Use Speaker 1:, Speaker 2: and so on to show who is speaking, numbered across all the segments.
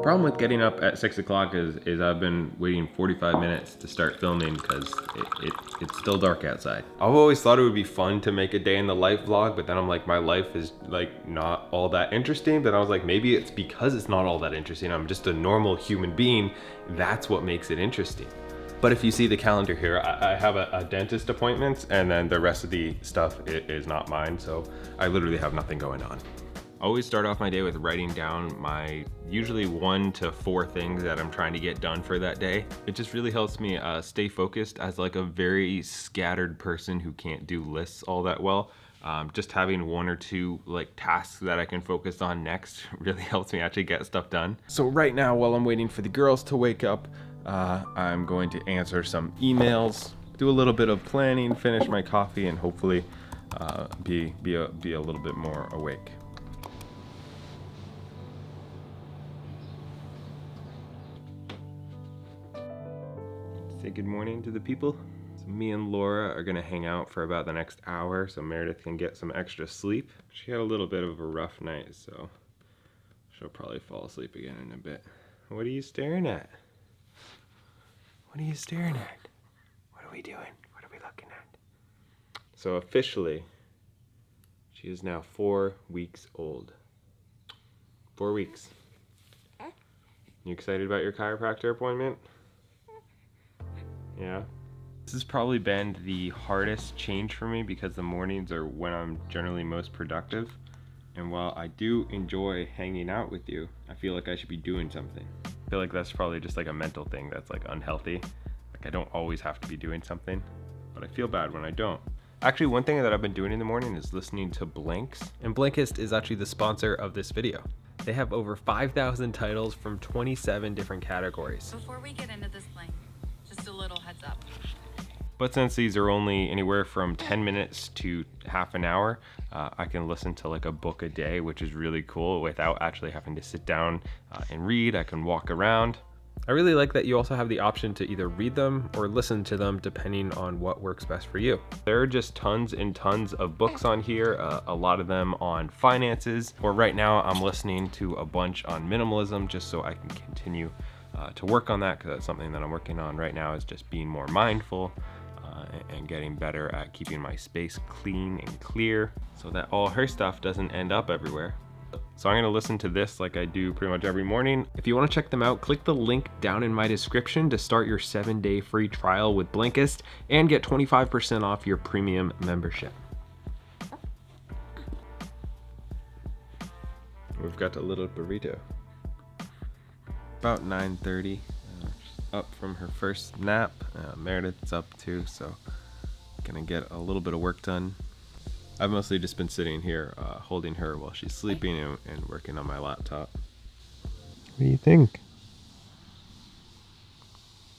Speaker 1: Problem with getting up at 6 o'clock is I've been waiting 45 minutes to start filming because it's still dark outside. I've always thought it would be fun to make a day in the life vlog, but then I'm like, my life is like not all that interesting. But I was like, maybe it's because it's not all that interesting. I'm just a normal human being. That's what makes it interesting. But if you see the calendar here, I have a dentist appointment, and then the rest of the stuff is not mine. So I literally have nothing going on. I always start off my day with writing down my usually 1 to 4 things that I'm trying to get done for that day. It just really helps me stay focused as like a very scattered person who can't do lists all that well. Just having 1 or 2 like tasks that I can focus on next really helps me actually get stuff done. So right now, while I'm waiting for the girls to wake up, I'm going to answer some emails, do a little bit of planning, finish my coffee, and hopefully be a little bit more awake. Say good morning to the people. So me and Laura are gonna hang out for about the next hour so Meredith can get some extra sleep. She had a little bit of a rough night, so she'll probably fall asleep again in a bit. What are you staring at? What are you staring at? What are we doing? What are we looking at? So officially, she is now 4 weeks old. 4 weeks. You excited about your chiropractor appointment? Yeah. This has probably been the hardest change for me because the mornings are when I'm generally most productive. And while I do enjoy hanging out with you, I feel like I should be doing something. I feel like that's probably just like a mental thing that's like unhealthy. Like I don't always have to be doing something, but I feel bad when I don't. Actually, one thing that I've been doing in the morning is listening to Blinkist. And Blinkist is actually the sponsor of this video. They have over 5,000 titles from 27 different categories.
Speaker 2: Before we get into this Blink, just a little heads up.
Speaker 1: But since these are only anywhere from 10 minutes to half an hour, I can listen to like a book a day, which is really cool without actually having to sit down and read. I can walk around. I really like that you also have the option to either read them or listen to them depending on what works best for you. There are just tons and tons of books on here, a lot of them on finances, or right now I'm listening to a bunch on minimalism just so I can continue to work on that, because that's something that I'm working on right now, is just being more mindful and getting better at keeping my space clean and clear so that all her stuff doesn't end up everywhere. So I'm gonna listen to this like I do pretty much every morning. If you wanna check them out, click the link down in my description to start your 7-day free trial with Blinkist and get 25% off your premium membership. We've got a little burrito. About 9:30, up from her first nap. Meredith's up too, so gonna get a little bit of work done. I've mostly just been sitting here holding her while she's sleeping and working on my laptop. What do you think?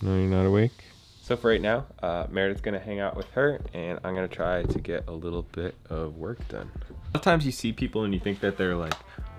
Speaker 1: No, you're not awake? So for right now, Meredith's gonna hang out with her and I'm gonna try to get a little bit of work done. Sometimes you see people and you think that they're like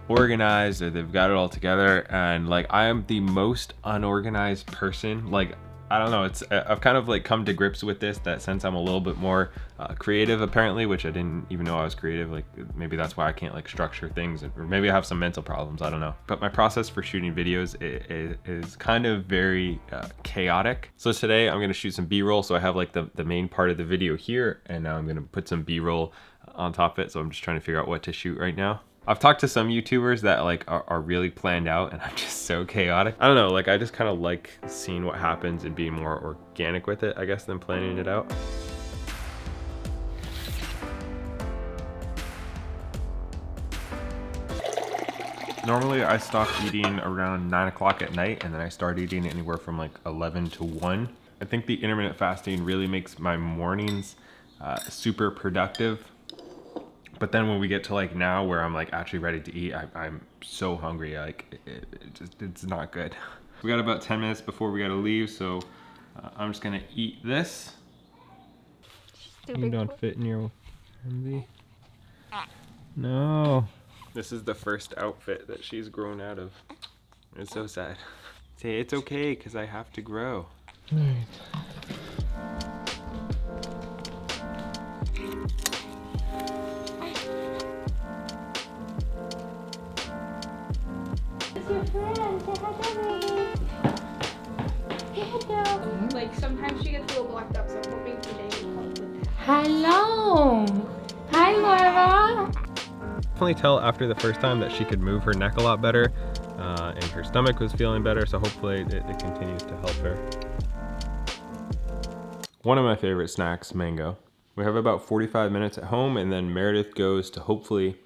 Speaker 1: organized or they've got it all together, and like I am the most unorganized person. Like I don't know, I've kind of like come to grips with this, that since I'm a little bit more creative apparently, which I didn't even know I was creative, like maybe that's why I can't like structure things, or maybe I have some mental problems, I don't know. But my process for shooting videos is kind of very chaotic. So today I'm gonna shoot some B-roll, so I have like the main part of the video here, and now I'm gonna put some B-roll on top of it, so I'm just trying to figure out what to shoot right now. I've talked to some YouTubers that like are really planned out, and I'm just so chaotic. I don't know, like I just kind of like seeing what happens and being more organic with it, I guess, than planning it out. Normally I stop eating around 9 o'clock at night, and then I start eating anywhere from like 11 to 1. I think the intermittent fasting really makes my mornings super productive. But then when we get to like now where I'm like actually ready to eat, I'm so hungry, like it's not good. We got about 10 minutes before we gotta leave, so I'm just gonna eat this. You don't fit in your onesie. No. This is the first outfit that she's grown out of. It's so sad. Say it's okay, because I have to grow. All right.
Speaker 3: your friend. Say hi, baby. Say
Speaker 4: Like sometimes she gets a little blocked up, so I'm hoping today will help with that.
Speaker 3: hello. Hi, Laura.
Speaker 1: Definitely tell after the first time that she could move her neck a lot better, and her stomach was feeling better, so hopefully it continues to help her. One of my favorite snacks, mango. We have about 45 minutes at home, and then Meredith goes to hopefully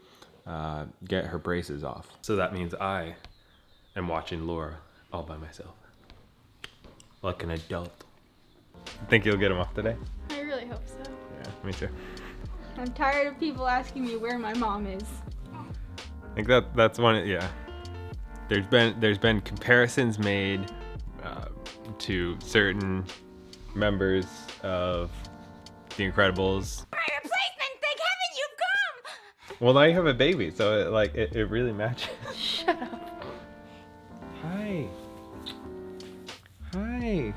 Speaker 1: get her braces off. So that means I am watching Laura all by myself, like an adult. Think you'll get them off today?
Speaker 4: I really hope so.
Speaker 1: Yeah, me too.
Speaker 4: I'm tired of people asking me where my mom is.
Speaker 1: I think that's one. Yeah, there's been comparisons made to certain members of The Incredibles.
Speaker 3: My replacement, thank heaven you've come.
Speaker 1: Well, now you have a baby, so it really matches.
Speaker 3: Shut up.
Speaker 1: Hi. Hi.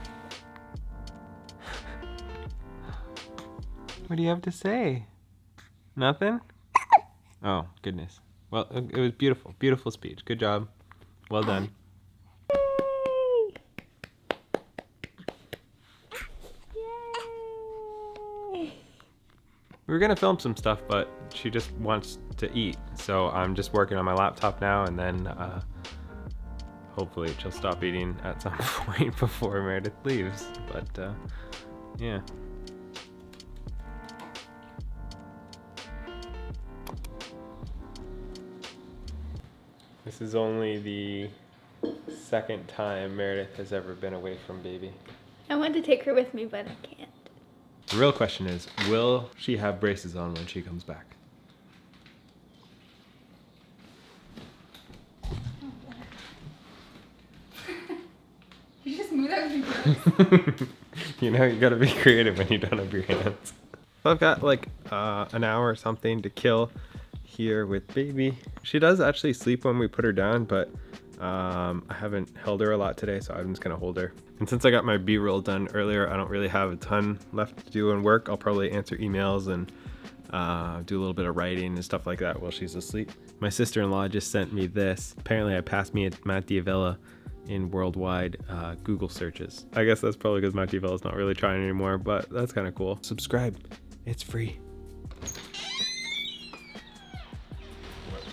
Speaker 1: What do you have to say? Nothing? Oh, goodness. Well, it was beautiful. Beautiful speech. Good job. Well done.
Speaker 3: Yay.
Speaker 1: We were gonna film some stuff, but she just wants to eat. So I'm just working on my laptop now, and then hopefully she'll stop eating at some point before Meredith leaves. But yeah. This is only the second time Meredith has ever been away from baby.
Speaker 4: I want to take her with me, but I can't.
Speaker 1: The real question is, will she have braces on when she comes back?
Speaker 4: You just moved out with me.
Speaker 1: You know, you gotta be creative when you don't have your hands. So I've got like an hour or something to kill here with baby. She does actually sleep when we put her down, but I haven't held her a lot today, so I'm just gonna hold her. And since I got my B-roll done earlier, I don't really have a ton left to do in work. I'll probably answer emails and do a little bit of writing and stuff like that while she's asleep. My sister-in-law just sent me this. Apparently I passed me at Matt Diavella in worldwide Google searches. I guess that's probably because Matt Diavella's not really trying anymore, but that's kind of cool. Subscribe, it's free.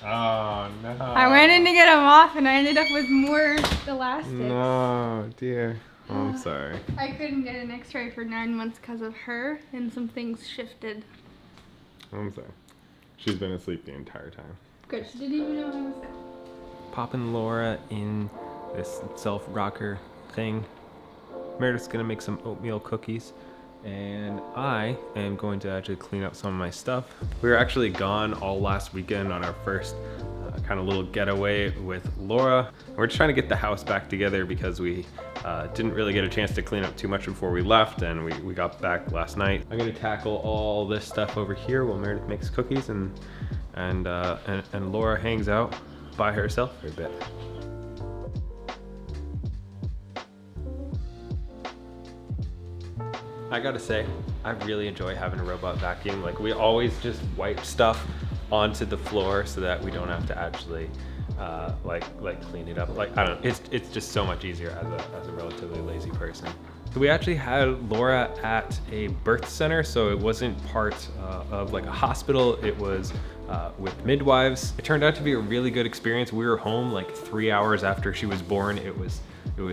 Speaker 1: Oh no.
Speaker 4: I went in to get them off and I ended up with more elastic.
Speaker 1: No, dear. Oh, I'm sorry.
Speaker 4: I couldn't get an x-ray for 9 months because of her and some things shifted.
Speaker 1: I'm sorry. She's been asleep the entire time.
Speaker 4: Good, she didn't even know I was there.
Speaker 1: Popping Laura in this self-rocker thing. Meredith's gonna make some oatmeal cookies, and I am going to actually clean up some of my stuff. We were actually gone all last weekend on our first kind of little getaway with Laura. We're just trying to get the house back together because we didn't really get a chance to clean up too much before we left, and we got back last night. I'm gonna tackle all this stuff over here while Meredith makes cookies and Laura hangs out by herself for a bit. I gotta say, I really enjoy having a robot vacuum. Like, we always just wipe stuff onto the floor so that we don't have to actually like clean it up. Like, I don't know, it's just so much easier as a relatively lazy person. So we actually had Laura at a birth center, so it wasn't part of like a hospital. It was with midwives. It turned out to be a really good experience. We were home like 3 hours after she was born. It was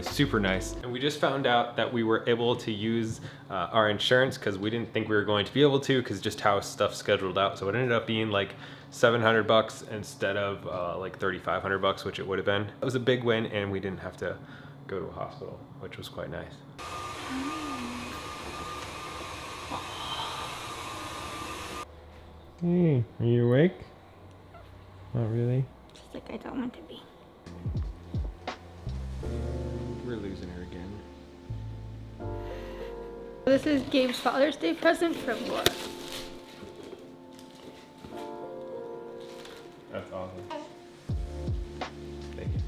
Speaker 1: super nice. And we just found out that we were able to use our insurance because we didn't think we were going to be able to because just how stuff's scheduled out. So it ended up being like $700 instead of like $3,500, which it would have been. It was a big win, and we didn't have to go to a hospital, which was quite nice. Hey, are you awake? Not really.
Speaker 3: Just like I don't want to be.
Speaker 1: We're losing her again.
Speaker 4: This is Gabe's Father's Day present from Laura.
Speaker 1: That's awesome. Thank you.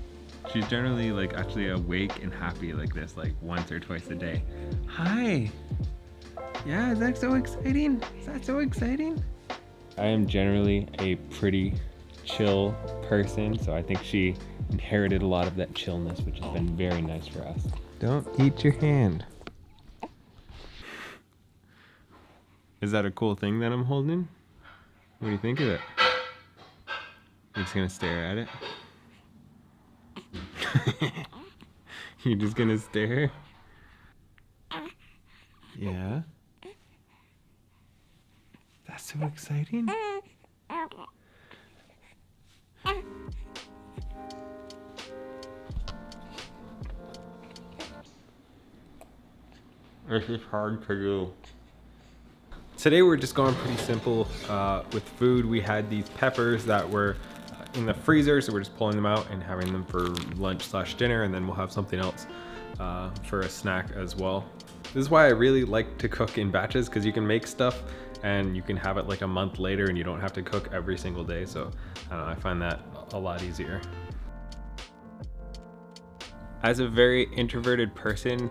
Speaker 1: She's generally like actually awake and happy like this, like once or twice a day. Hi. Yeah, is that so exciting? Is that so exciting? I am generally a pretty chill person, so I think she inherited a lot of that chillness, which has been very nice for us. Don't eat your hand. Is that a cool thing that I'm holding? What do you think of it? You're just gonna stare at it? You're just gonna stare? Yeah? That's so exciting. This is hard to do. Today we're just going pretty simple with food. We had these peppers that were in the freezer, so we're just pulling them out and having them for lunch/dinner, and then we'll have something else for a snack as well. This is why I really like to cook in batches, because you can make stuff and you can have it like a month later and you don't have to cook every single day. So I don't know, I find that a lot easier. As a very introverted person,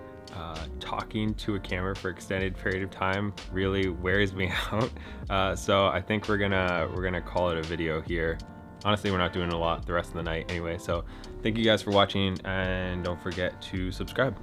Speaker 1: talking to a camera for extended period of time really wears me out. So I think we're gonna call it a video here. Honestly, we're not doing a lot the rest of the night anyway. So thank you guys for watching, and don't forget to subscribe.